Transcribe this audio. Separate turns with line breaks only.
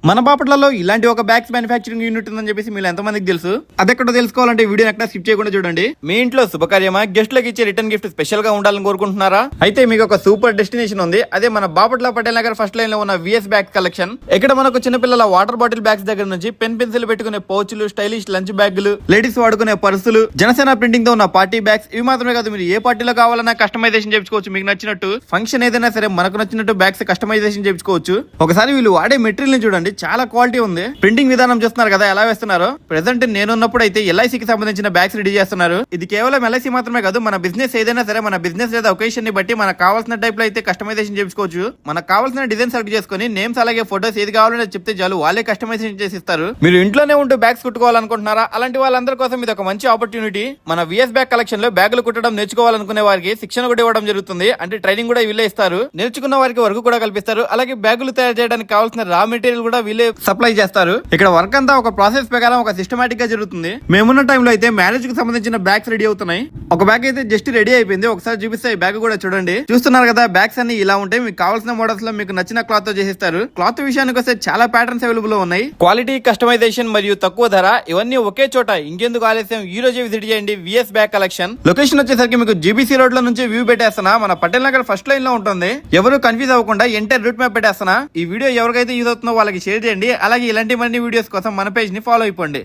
మన బాపట్లలో ఇలాంటి ఒక బ్యాగ్స్ మ్యానుఫ్యాక్చరింగ్ యూనిట్ ఉందని చెప్పేసి మీరు ఎంతమందికి తెలుసు? అదెక్కడో తెలుసుకోవాలంటే వీడియో ఎక్కడ స్కిప్ చేయకుండా చూడండి. మీ ఇంట్లో శుభకార్యమా, గెస్ట్లకు ఇచ్చే రిటర్న్ గిఫ్ట్ స్పెషల్ గా ఉండాలని కోరుకుంటున్నారా? అయితే మీకు ఒక సూపర్ డెస్టినేషన్ ఉంది. అదే మన బాపట్ల పటేల్ నగర్ ఫస్ట్ లైన్ లో ఉన్న విఎస్ బ్యాగ్స్ కలెక్షన్. ఇక్కడ మనకు చిన్నపిల్లల వాటర్ బాటిల్ బ్యాగ్స్ దగ్గర నుంచి పెన్ పెన్సిల్ పెట్టుకునే పౌచ్లు, స్టైలిష్ లంచ్ బ్యాగులు, లేడీస్ వాడుకునే పర్సులు, జనసేన ప్రింటింగ్ తో ఉన్న పార్టీ బ్యాగ్స్, ఇవి మాత్రమే కాదు మీరు ఏ పార్టీలో కావాలన్నా కస్టమైజేషన్ చేయించుకోవచ్చు. మీకు నచ్చినట్టు ఫంక్షన్ ఏదైనా సరే మనకు నచ్చినట్టు బ్యాగ్స్ కస్టమైజేషన్ చేయించుకోవచ్చు. ఒకసారి వీళ్ళు వాడే మెటీరియల్ ని చూడండి, చాలా క్వాలిటీ ఉంది. ప్రింటింగ్ విధానం చూస్తున్నారు కదా ఎలా వేస్తున్నారు. ప్రెసెంట్ నేనున్నప్పుడు అయితే ఎల్ఐసికి సంబంధించిన బ్యాగ్స్ రెడీ చేస్తున్నారు. ఇది కేవలం ఎల్ఐసి మాత్రమే కాదు, మన బిజినెస్ ఏదైనా సరే మన బిజినెస్ లేదా ఒకేషన్ ని బట్టి మనకు కావాల్సిన టైప్ లో అయితే కస్టమైజేషన్ చేయించుకోవచ్చు. మనకు కావాల్సిన డిజైన్ సెలెక్ట్ చేసుకుని నేమ్స్ అలాగే ఫోటోస్ ఏది కావాలని చెప్తే చాలు, వాళ్ళే కస్టమైజేషన్ చేసి ఇస్తారు. మీరు ఇంట్లోనే ఉంటూ బ్యాగ్స్ కుట్టుకోవాలనుకుంటున్నారా? అలాంటి వాళ్ళందరి కోసం ఇది ఒక మంచి ఆపర్చునిటీ. మన విఎస్ బ్యాగ్ కలెక్షన్ లో బ్యాగులు కుట్టడం నేర్చుకోవాలనుకునే వారికి శిక్షణ కూడా ఇవ్వడం జరుగుతుంది. అంటే ట్రైనింగ్ కూడా వీళ్ళే ఇస్తారు. నేర్చుకున్న వారికి వర్క్ కూడా కల్పిస్తారు. అలాగే బ్యాగులు తయారు చేయడానికి కావాల్సిన రా మెటీరియల్ కూడా వీళ్ళే సప్లై చేస్తారు. ఇక్కడ వర్క్ అంతా ఒక ప్రాసెస్ ప్రకారం ఒక సిస్టమాటిక్ గా జరుగుతుంది. మేమున్న టైంలో అయితే మ్యారేజ్ కి సంబంధించిన బ్యాగ్స్ రెడీ అవుతున్నాయి. ఒక బ్యాగ్ అయితే జస్ట్ రెడీ అయిపోయింది. ఒకసారి చూపిస్తే ఈ బ్యాగ్ కూడా చూడండి. చూస్తున్నారు కదా, బ్యాగ్స్ అన్ని ఇలా ఉంటాయి. మీకు కావాల్సిన మోడల్స్ లో మీకు నచ్చిన క్లాత్ తో చేసిస్తారు. క్లాత్ విషయానికి వస్తే చాలా ప్యాటర్న్స్ అవైలబుల్ లో ఉన్నాయి. క్వాలిటీ, కస్టమైజేషన్ మరియు తక్కువ ధర ఇవన్నీ ఒకే చోట. ఇంకెందుకు ఆలస్యం, ఈ రోజే విజిట్ చేయండి విఎస్ బ్యాగ్ కలెక్షన్. లొకేషన్ వచ్చేసరికి మీకు జీబీసీ రోడ్ లో నుంచి వ్యూ పెట్టేస్తున్నా. మన పటేల్ నగర్ ఫస్ట్ లైన్ లో ఉంటుంది. ఎవరు కన్ఫ్యూజ్ అవ్వకుండా ఎంటైర్ రూట్ మ్యాప్ పెట్టేస్తున్నా. ఈ వీడియో ఎవరికైతే యూజ్ అవుతుందో వాళ్ళకి షేర్ చేయండి. అలాగే ఇలాంటి మరిన్ని వీడియోస్ కోసం మన పేజ్ ని ఫాలో అయిపోండి.